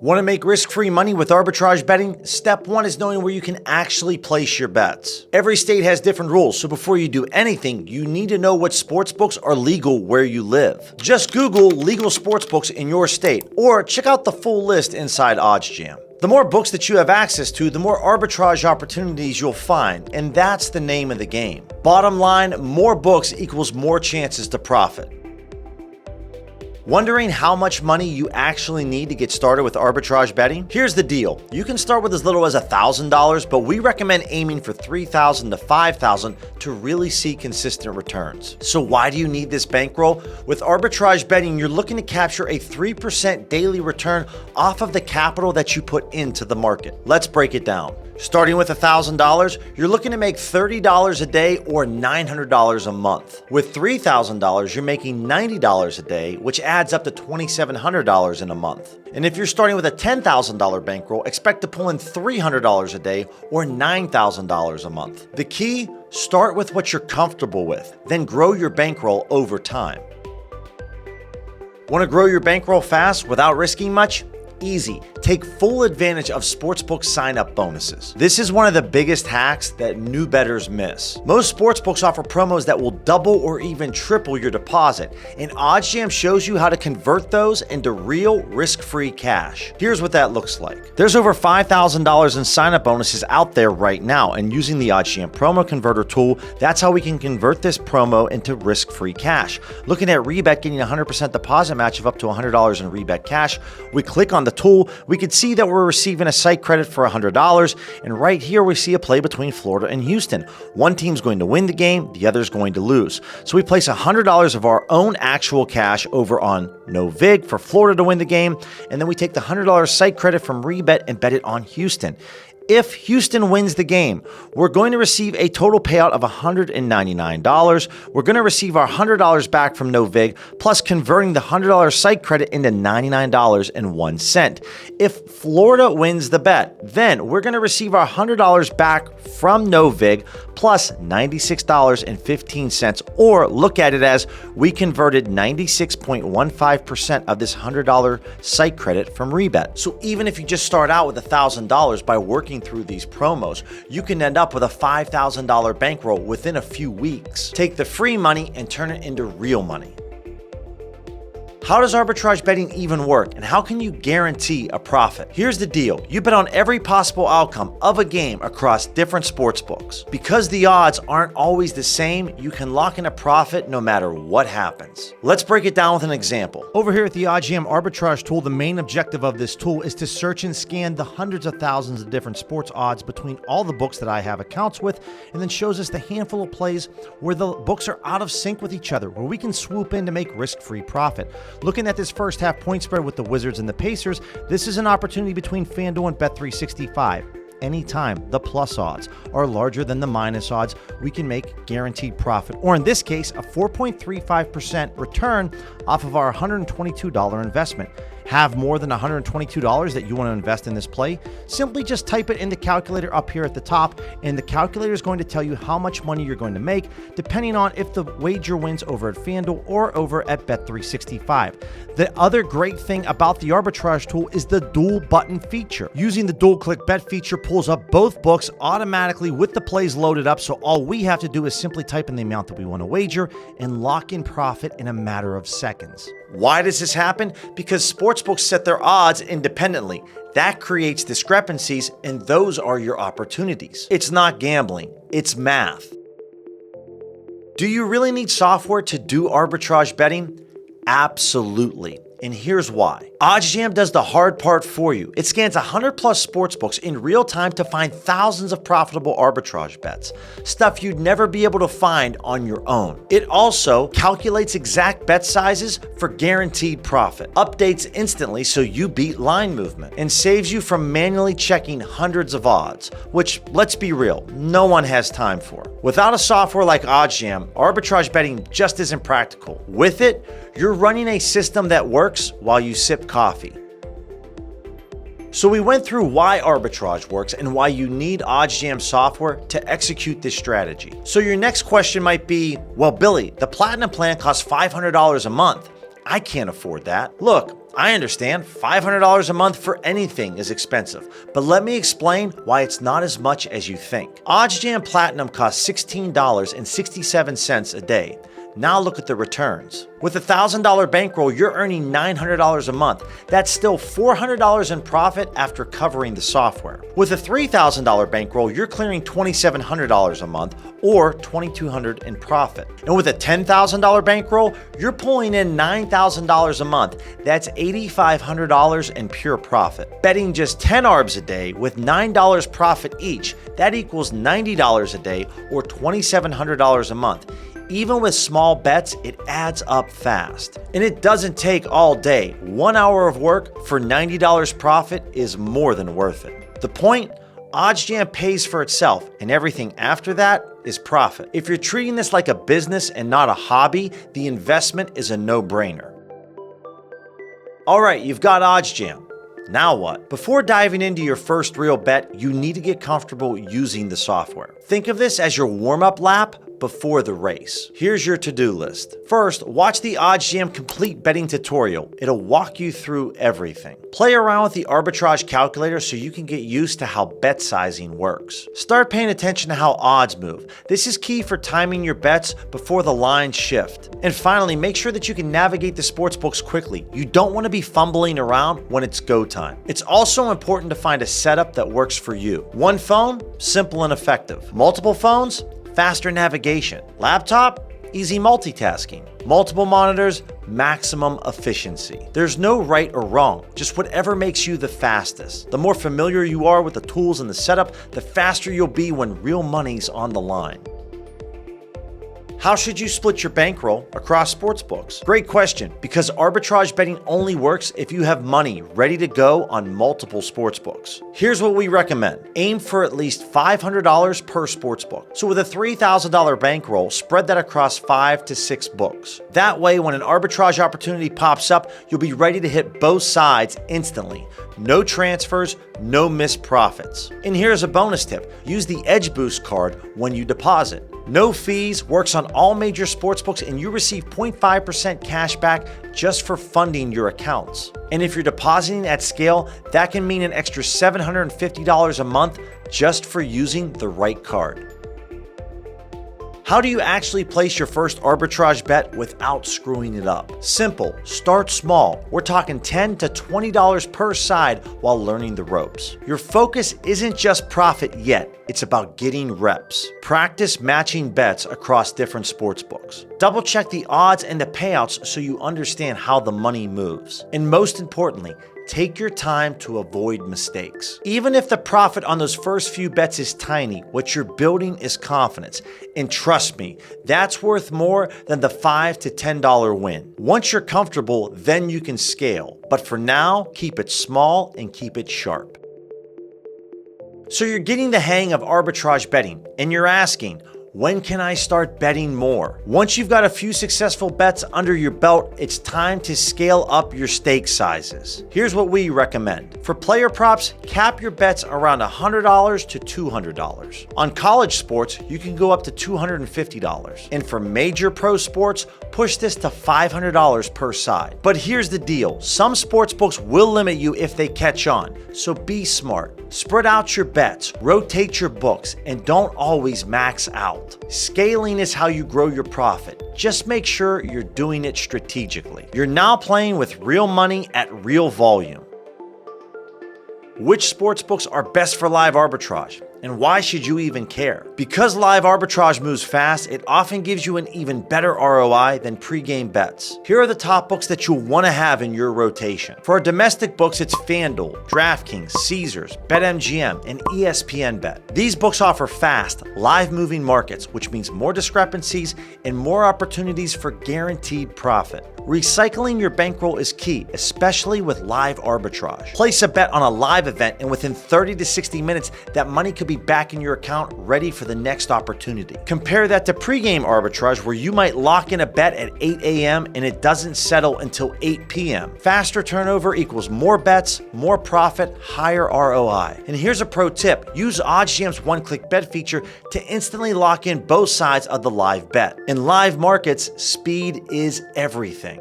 Want to make risk-free money with arbitrage betting? Step 1 is knowing where you can actually place your bets. Every state has different rules, so before you do anything, you need to know what sportsbooks are legal where you live. Just Google legal sportsbooks in your state, or check out the full list inside OddsJam. The more books that you have access to, the more arbitrage opportunities you'll find, and that's the name of the game. Bottom line, more books equals more chances to profit. Wondering how much money you actually need to get started with arbitrage betting? Here's the deal. You can start with as little as $1,000, but we recommend aiming for $3,000 to $5,000 to really see consistent returns. So why do you need this bankroll? With arbitrage betting, you're looking to capture a 3% daily return off of the capital that you put into the market. Let's break it down. Starting with $1,000, you're looking to make $30 a day or $900 a month. With $3,000, you're making $90 a day, which adds up to $2,700 in a month. And if you're starting with a $10,000 bankroll, expect to pull in $300 a day or $9,000 a month. The key, start with what you're comfortable with, then grow your bankroll over time. Want to grow your bankroll fast without risking much? Easy. Take full advantage of sportsbook sign-up bonuses. This is one of the biggest hacks that new bettors miss. Most sportsbooks offer promos that will double or even triple your deposit, and OddsJam shows you how to convert those into real risk-free cash. Here's what that looks like. There's over $5,000 in sign-up bonuses out there right now, and using the OddsJam promo converter tool, that's how we can convert this promo into risk-free cash. Looking at Rebet getting a 100% deposit match of up to $100 in Rebet cash, we click on the tool, we can see that we're receiving a site credit for $100, and right here we see a play between Florida and Houston. One team's going to win the game, the other's going to lose. So we place $100 of our own actual cash over on No Vig for Florida to win the game, and then we take the $100 site credit from Rebet and bet it on Houston. If Houston wins the game, we're going to receive a total payout of $199. We're going to receive our $100 back from No Vig, plus converting the $100 site credit into $99.01. If Florida wins the bet, then we're going to receive our $100 back from No Vig, plus $96.15, or look at it as we converted 96.15% of this $100 site credit from Rebet. So even if you just start out with $1,000 by working through these promos, you can end up with a $5,000 bankroll within a few weeks. Take the free money and turn it into real money. How does arbitrage betting even work, and how can you guarantee a profit? Here's the deal. You bet on every possible outcome of a game across different sports books. Because the odds aren't always the same, you can lock in a profit no matter what happens. Let's break it down with an example. Over here at the OddsJam Arbitrage Tool, the main objective of this tool is to search and scan the hundreds of thousands of different sports odds between all the books that I have accounts with, and then shows us the handful of plays where the books are out of sync with each other, where we can swoop in to make risk-free profit. Looking at this first half point spread with the Wizards and the Pacers, this is an opportunity between FanDuel and Bet365. Anytime the plus odds are larger than the minus odds, we can make guaranteed profit, or in this case, a 4.35% return off of our $122 investment. Have more than $122 that you want to invest in this play? Simply just type it in the calculator up here at the top, and the calculator is going to tell you how much money you're going to make, depending on if the wager wins over at FanDuel or over at Bet365. The other great thing about the arbitrage tool is the dual button feature. Using the dual click bet feature pulls up both books automatically with the plays loaded up, so all we have to do is simply type in the amount that we want to wager and lock in profit in a matter of seconds. Why does this happen? Because sportsbooks set their odds independently. That creates discrepancies, and those are your opportunities. It's not gambling, it's math. Do you really need software to do arbitrage betting? Absolutely. And here's why. OddsJam does the hard part for you. It scans 100 plus sportsbooks in real time to find thousands of profitable arbitrage bets, stuff you'd never be able to find on your own. It also calculates exact bet sizes for guaranteed profit, updates instantly so you beat line movement, and saves you from manually checking hundreds of odds, which, let's be real, no one has time for. Without a software like OddsJam, arbitrage betting just isn't practical. With it, you're running a system that works while you sip coffee. So we went through why arbitrage works and why you need OddsJam software to execute this strategy. So your next question might be, well, Billy, the Platinum plan costs $500 a month. I can't afford that. Look, I understand $500 a month for anything is expensive, but let me explain why it's not as much as you think. OddsJam Platinum costs $16.67 a day. Now look at the returns. With a $1,000 bankroll, you're earning $900 a month. That's still $400 in profit after covering the software. With a $3,000 bankroll, you're clearing $2,700 a month or $2,200 in profit. And with a $10,000 bankroll, you're pulling in $9,000 a month. That's $8,500 in pure profit. Betting just 10 arbs a day with $9 profit each, that equals $90 a day or $2,700 a month. Even with small bets, it adds up fast. And it doesn't take all day. 1 hour of work for $90 profit is more than worth it. The point? OddsJam pays for itself, and everything after that is profit. If you're treating this like a business and not a hobby, the investment is a no-brainer. All right, you've got OddsJam. Now what? Before diving into your first real bet, you need to get comfortable using the software. Think of this as your warm-up lap before the race. Here's your to-do list. First, watch the OddsJam complete betting tutorial. It'll walk you through everything. Play around with the arbitrage calculator so you can get used to how bet sizing works. Start paying attention to how odds move. This is key for timing your bets before the lines shift. And finally, make sure that you can navigate the sportsbooks quickly. You don't want to be fumbling around when it's go time. It's also important to find a setup that works for you. One phone, simple and effective. Multiple phones, faster navigation. Laptop, easy multitasking. Multiple monitors, maximum efficiency. There's no right or wrong, just whatever makes you the fastest. The more familiar you are with the tools and the setup, the faster you'll be when real money's on the line. How should you split your bankroll across sportsbooks? Great question, because arbitrage betting only works if you have money ready to go on multiple sportsbooks. Here's what we recommend. Aim for at least $500 per sportsbook. So with a $3,000 bankroll, spread that across 5 to 6 books. That way, when an arbitrage opportunity pops up, you'll be ready to hit both sides instantly. No transfers, no missed profits. And here's a bonus tip. Use the Edge Boost card when you deposit. No fees, works on all major sportsbooks, and you receive 0.5% cash back just for funding your accounts. And if you're depositing at scale, that can mean an extra $750 a month just for using the right card. How do you actually place your first arbitrage bet without screwing it up? Simple. Start small. We're talking $10 to $20 per side while learning the ropes. Your focus isn't just profit yet. It's about getting reps. Practice matching bets across different sportsbooks. Double check the odds and the payouts so you understand how the money moves. And most importantly, take your time to avoid mistakes. Even if the profit on those first few bets is tiny, what you're building is confidence. And trust me, that's worth more than the $5 to $10 win. Once you're comfortable, then you can scale. But for now, keep it small and keep it sharp. So you're getting the hang of arbitrage betting, and you're asking, when can I start betting more? Once you've got a few successful bets under your belt, it's time to scale up your stake sizes. Here's what we recommend. For player props, cap your bets around $100 to $200. On college sports, you can go up to $250. And for major pro sports, push this to $500 per side. But here's the deal. Some sportsbooks will limit you if they catch on, so be smart. Spread out your bets, rotate your books, and don't always max out. Scaling is how you grow your profit. Just make sure you're doing it strategically. You're now playing with real money at real volume. Which sportsbooks are best for live arbitrage? And why should you even care? Because live arbitrage moves fast, it often gives you an even better ROI than pre-game bets. Here are the top books that you'll want to have in your rotation. For our domestic books, it's FanDuel, DraftKings, Caesars, BetMGM, and ESPN Bet. These books offer fast, live-moving markets, which means more discrepancies and more opportunities for guaranteed profit. Recycling your bankroll is key, especially with live arbitrage. Place a bet on a live event, and within 30 to 60 minutes, that money could be back in your account ready for the next opportunity. Compare that to pregame arbitrage, where you might lock in a bet at 8 a.m. and it doesn't settle until 8 p.m. Faster turnover equals more bets, more profit, higher ROI. And here's a pro tip. Use OddsJam's one-click bet feature to instantly lock in both sides of the live bet. In live markets, speed is everything.